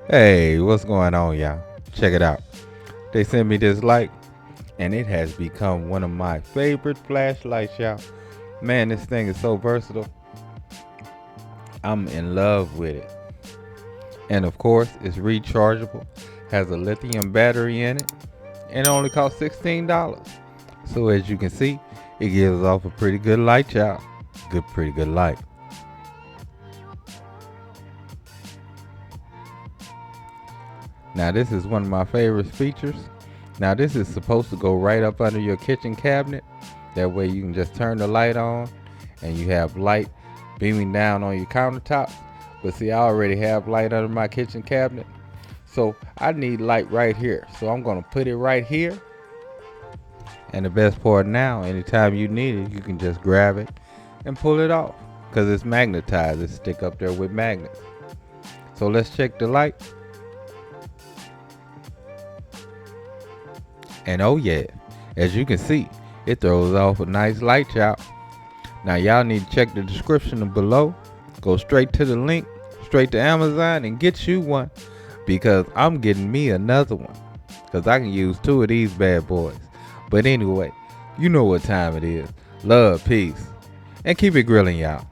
Hey, what's going on, y'all? Check it out. They sent me this light, and it has become one of my favorite flashlights, y'all. Man, this thing is so versatile. I'm in love with it. And of course, it's rechargeable, has a lithium battery in it, and it only costs $16. So as you can see, it gives off a pretty good light, y'all. Pretty good light. Now this is one of my favorite features. Now this is supposed to go right up under your kitchen cabinet. That way you can just turn the light on and you have light beaming down on your countertops. But see, I already have light under my kitchen cabinet. So I need light right here. So I'm gonna put it right here. And the best part now, anytime you need it, you can just grab it and pull it off. Cause it's magnetized, it stick up there with magnets. So let's check the light. And oh yeah, as you can see, it throws off a nice light, y'all. Now y'all need to check the description below. Go straight to the link, straight to Amazon and get you one. Because I'm getting me another one. Because I can use two of these bad boys. But anyway, you know what time it is. Love, peace, and keep it grilling, y'all.